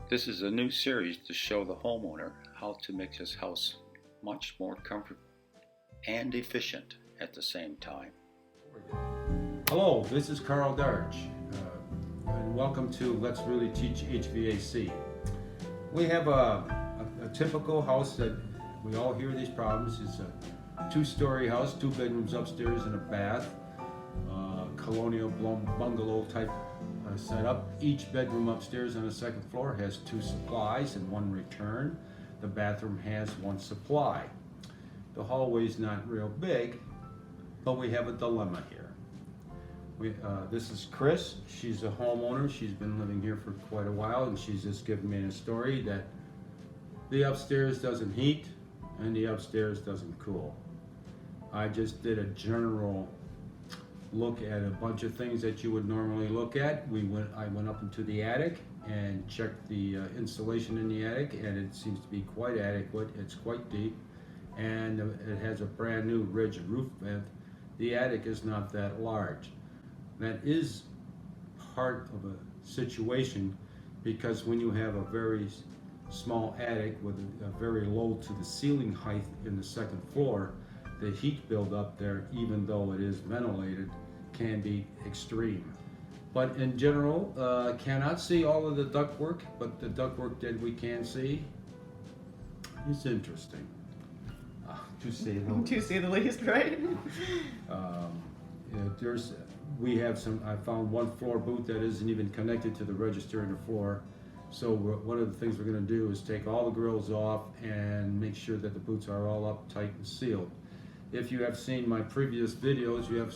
This is a new series to show the homeowner how to make his house much more comfortable and efficient at the same time. Hello, this is Carl Darch, and welcome to Let's Really Teach HVAC. We have a typical house that we all hear these problems. It's a two-story house, 2 bedrooms upstairs and a bath, colonial bungalow type setup. Each bedroom upstairs on the second floor has 2 supplies and 1 return. The bathroom has 1 supply. The hallway's not real big, but we have a dilemma here. This is Chris. She's a homeowner. She's been living here for quite a while, and she's just given me a story that the upstairs doesn't heat and the upstairs doesn't cool. I just did a general look at a bunch of things that you would normally look at. I went up into the attic and checked the insulation in the attic, and it seems to be quite adequate. It's quite deep, and it has a brand new ridge roof vent. The attic is not that large. That is part of a situation, because when you have a very small attic with a very low to the ceiling height in the second floor, the heat buildup there, even though it is ventilated, can be extreme. But in general, cannot see all of the ductwork, but the ductwork that we can see is interesting, to say the least. To say the least, right? I found 1 floor boot that isn't even connected to the register in the floor. So one of the things we're going to do is take all the grills off and make sure that the boots are all up tight and sealed. If you have seen my previous videos, you have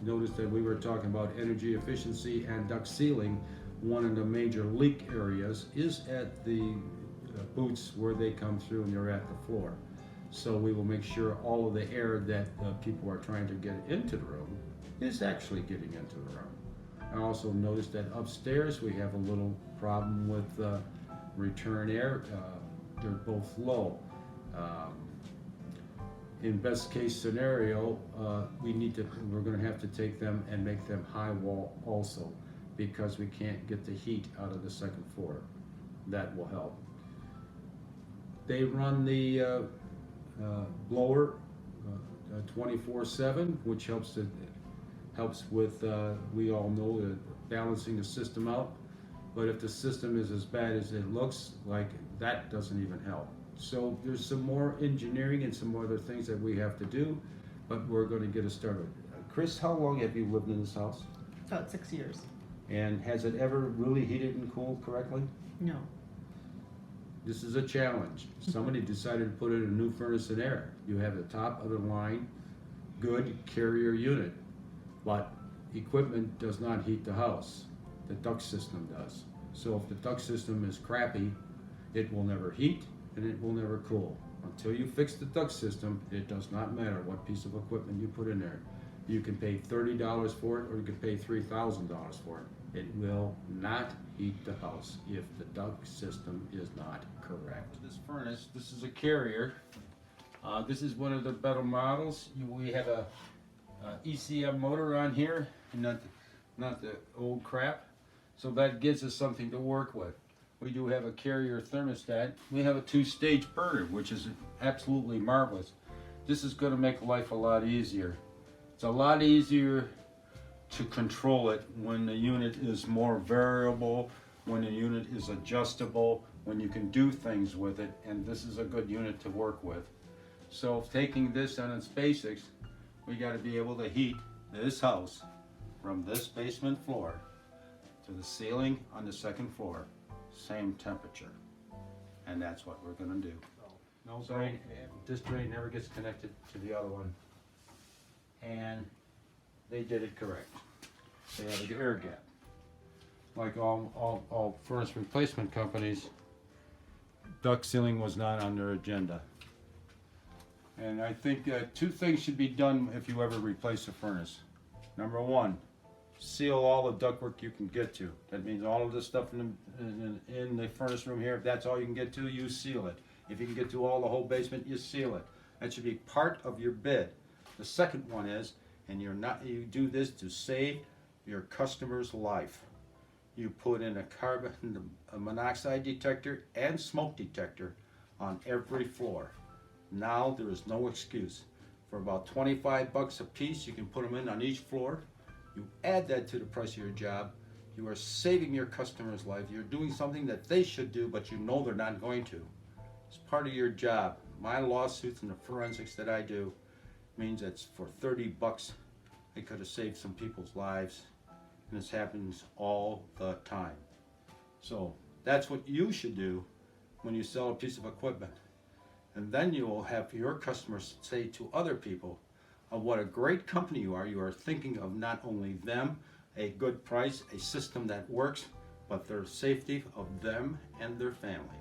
noticed that we were talking about energy efficiency and duct sealing. One of the major leak areas is at the boots where they come through and they're at the floor. So we will make sure all of the air that people are trying to get into the room is actually getting into the room. I also noticed that upstairs we have a little problem with return air. They're both low. In best case scenario, we're going to have to take them and make them high wall also, because we can't get the heat out of the second floor. That will help. They run the blower 24/7, which helps with, we all know, balancing the system out. But if the system is as bad as it looks like, that doesn't even help. So there's some more engineering and some other things that we have to do, but we're going to get us started. Chris, how long have you lived in this house? About 6 years. And has it ever really heated and cooled correctly? No. This is a challenge. Somebody decided to put in a new furnace and air. You have the top of the line, good Carrier unit, but equipment does not heat the house. The duct system does. So if the duct system is crappy, it will never heat and it will never cool. Until you fix the duct system, it does not matter what piece of equipment you put in there. You can pay $30 for it, or you can pay $3,000 for it. It will not heat the house if the duct system is not correct. This furnace, this is a Carrier. This is one of the better models. We have a ECM motor on here, and not the old crap. So that gives us something to work with. We do have a Carrier thermostat. We have a 2-stage burner, which is absolutely marvelous. This is going to make life a lot easier. It's a lot easier to control it when the unit is more variable, when the unit is adjustable, when you can do things with it, and this is a good unit to work with. So taking this on its basics, we got to be able to heat this house from this basement floor to the ceiling on the second floor, same temperature, and that's what we're going to do. No drain. This drain never gets connected to the other one, and they did it correct. They have an air gap. Like all furnace replacement companies, duct sealing was not on their agenda. And I think 2 things should be done if you ever replace a furnace. Number 1, seal all the ductwork you can get to. That means all of this stuff in the furnace room here, if that's all you can get to, you seal it. If you can get to all the whole basement, you seal it. That should be part of your bid. The second one is, and you do this to save your customer's life. you put in a carbon monoxide detector and smoke detector on every floor. Now there is no excuse. For about 25 bucks a piece, you can put them in on each floor. You add that to the price of your job. You are saving your customer's life. You're doing something that they should do, but you know they're not going to. It's part of your job. My lawsuits and the forensics that I do means that for 30 bucks, I could have saved some people's lives. And this happens all the time. So that's what you should do when you sell a piece of equipment. And then you will have your customers say to other people of what a great company you are. You are thinking of not only them, a good price, a system that works, but their safety of them and their family.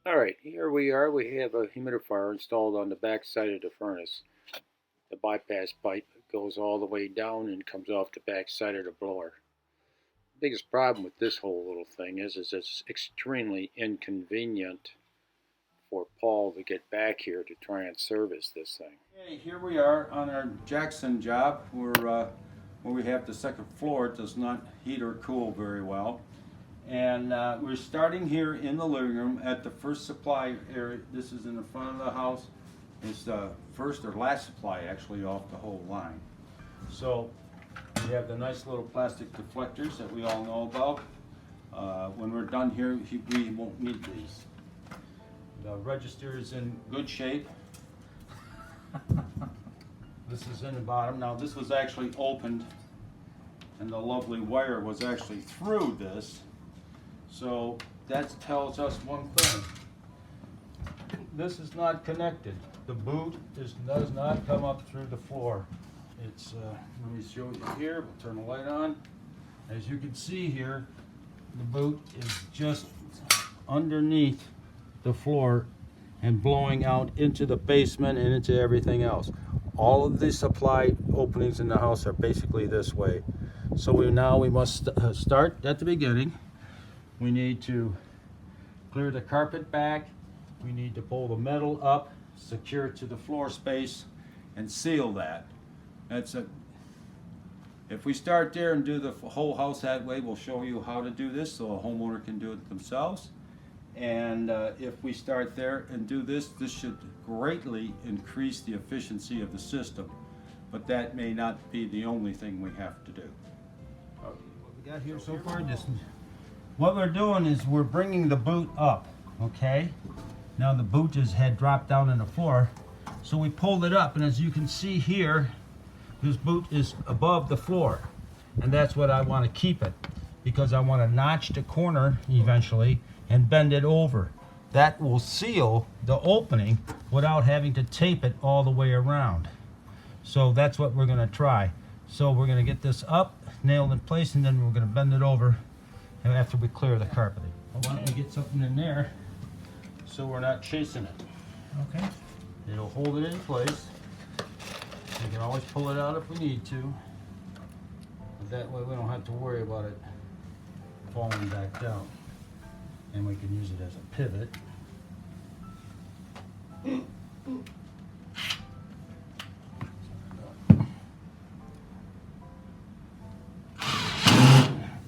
Alright, here we are. We have a humidifier installed on the back side of the furnace. The bypass pipe goes all the way down and comes off the back side of the blower. The biggest problem with this whole little thing is it's extremely inconvenient for Paul to get back here to try and service this thing. Okay, here we are on our Jackson job where we have the second floor. It does not heat or cool very well. And we're starting here in the living room at the first supply area. This is in the front of the house. It's the first or last supply actually off the whole line. So we have the nice little plastic deflectors that we all know about. When we're done here, we won't need these. The register is in good shape. This is in the bottom. Now this was actually opened and the lovely wire was actually through this. So that tells us one thing. This is not connected. The boot does not come up through the floor. It's, let me show you here. We'll turn the light on. As you can see here, the boot is just underneath the floor and blowing out into the basement and into everything else. All of the supply openings in the house are basically this way. So we must start at the beginning. We need to clear the carpet back. We need to pull the metal up, secure it to the floor space, and seal that. That's it. If we start there and do the whole house that way, we'll show you how to do this so a homeowner can do it themselves. And if we start there and do this, this should greatly increase the efficiency of the system. But that may not be the only thing we have to do. What we got here so far, what we're doing is we're bringing the boot up, okay? Now the boot had dropped down on the floor, so we pulled it up, and as you can see here, this boot is above the floor, and that's what I want to keep it, because I want to notch the corner eventually and bend it over. That will seal the opening without having to tape it all the way around. So that's what we're going to try. So we're going to get this up, nailed in place, and then we're going to bend it over after we clear the carpeting. Well, why don't we get something in there so we're not chasing it? Okay. It'll hold it in place. We can always pull it out if we need to. But that way we don't have to worry about it falling back down. And we can use it as a pivot.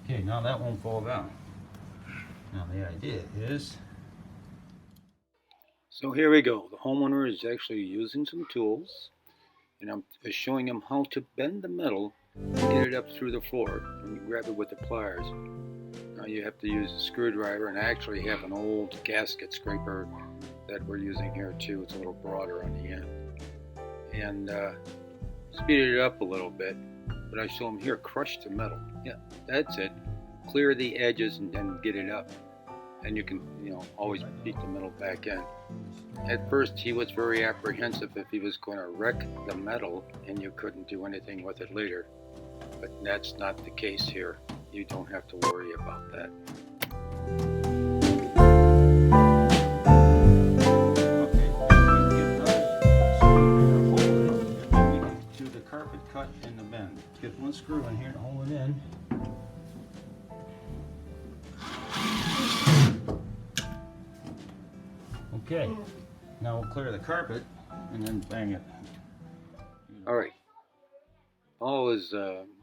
Okay, now that won't fall down. Now the idea is... So here we go. The homeowner is actually using some tools, and I'm showing him how to bend the metal and get it up through the floor. And you grab it with the pliers. Now you have to use a screwdriver, and I actually have an old gasket scraper that we're using here too. It's a little broader on the end. And speed it up a little bit, but I show him here, crush the metal. Yeah, that's it. Clear the edges and then get it up. And you can, always beat the metal back in. At first, he was very apprehensive if he was going to wreck the metal and you couldn't do anything with it later. But that's not the case here. You don't have to worry about that. Okay, when we get those, so we're going to hold it, and then we can do the carpet cut and the bend. Get one screw in here to hold it in. Okay, now we'll clear the carpet and then bang it. All right. Paul is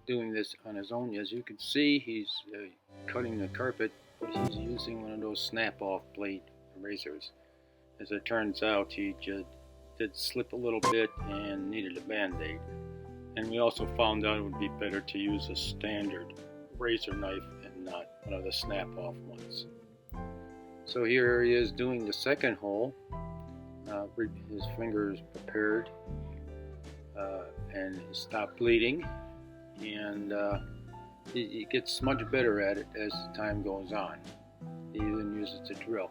doing this on his own. As you can see, he's cutting the carpet, but he's using one of those snap-off blade razors. As it turns out, he just did slip a little bit and needed a band-aid. And we also found out it would be better to use a standard razor knife and not one of the snap-off ones. So here he is doing the second hole. His finger is prepared and he stopped bleeding, and he gets much better at it as time goes on. He even uses the drill.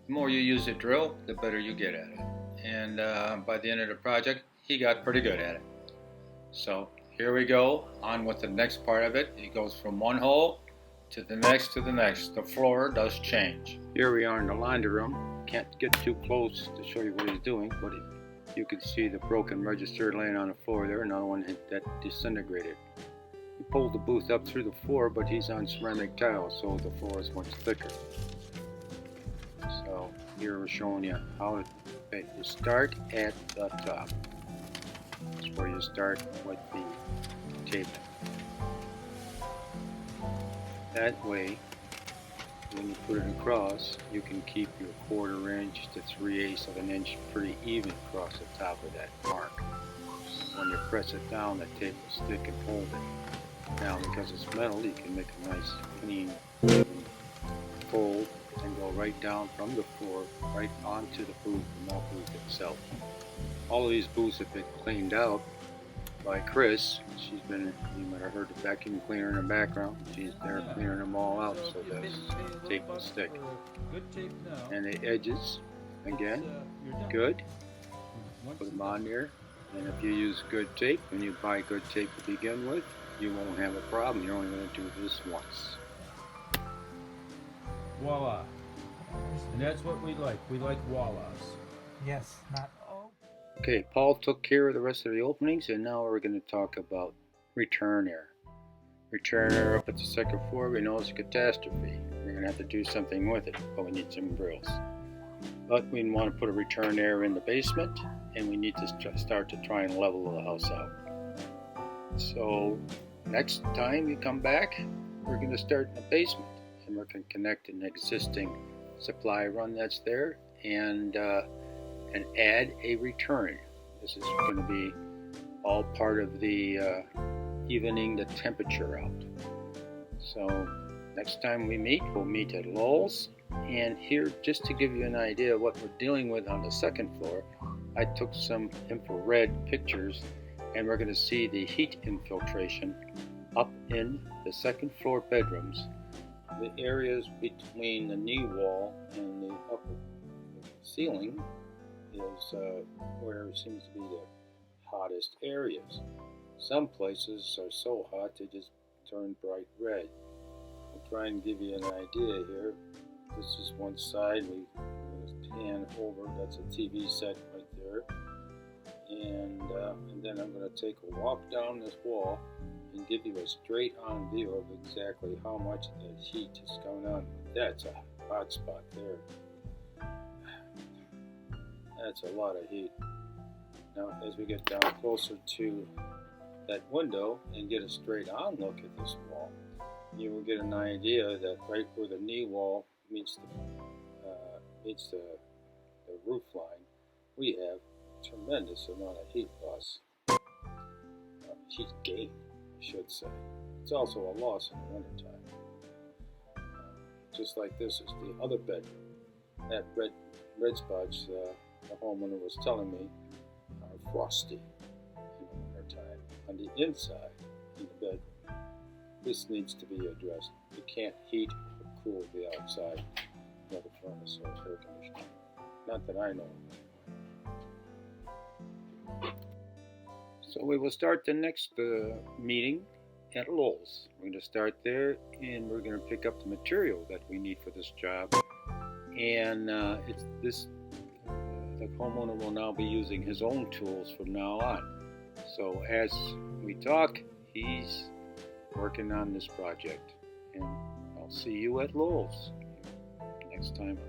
The more you use the drill, the better you get at it. And by the end of the project, he got pretty good at it. So here we go, on with the next part of it. He goes from one hole to the next to the next. The floor does change. Here we are in the laundry room. Can't get too close to show you what he's doing, but you can see the broken register laying on the floor there. Another one that disintegrated. He pulled the booth up through the floor, but he's on ceramic tile, so the floor is much thicker. So here we're showing you how you start at the top. That's where you start with the tape. That way, when you put it across, you can keep your 1/4 inch to 3/8 of an inch pretty even across the top of that mark. When you press it down, the tape will stick and hold it. Now, because it's metal, you can make a nice clean fold and go right down from the floor right onto the booth, the malt booth itself. All of these booths have been cleaned out by Chris. You might have heard the vacuum cleaner in the background. She's there clearing them all out so the tape will stick. And the edges, again, good. Put them on there. And if you use good tape, when you buy good tape to begin with, you won't have a problem. You're only going to do this once. Voila. And that's what we like. We like voilas. Yes, not all. Okay, Paul took care of the rest of the openings, and now we're going to talk about return air. Return air up at the second floor, we know it's a catastrophe. We're going to have to do something with it, but we need some drills. But we want to put a return air in the basement, and we need to start to try and level the house out. So next time you come back, we're going to start in the basement, and we're going to connect an existing supply run that's there and add a return. This is going to be all part of the evening the temperature out. So next time we meet, we'll meet at Lowell's. And here, just to give you an idea of what we're dealing with on the second floor, I took some infrared pictures, and we're going to see the heat infiltration up in the second floor bedrooms. The areas between the knee wall and the upper ceiling is where it seems to be the hottest areas. Some places are so hot they just turn bright red. I'll try and give you an idea here. This is one side. We pan over. That's a TV set right there. And then I'm going to take a walk down this wall and give you a straight on view of exactly how much the heat is going on. That's a hot spot there. That's a lot of heat. Now as we get down closer to that window and get a straight on look at this wall, you will get an idea that right where the knee wall meets the roof line, we have a tremendous amount of heat loss. Heat gain, I should say. It's also a loss in the wintertime. Just like this is the other bedroom. That red spots the homeowner was telling me are frosty in the wintertime. On the inside, in the bedroom, this needs to be addressed. You can't heat or cool the outside with a furnace or air conditioning. Not that I know of. So we will start the next meeting at Lowell's. We're going to start there, and we're going to pick up the material that we need for this job. And the homeowner will now be using his own tools from now on. So as we talk, he's working on this project. And I'll see you at Lowell's next time.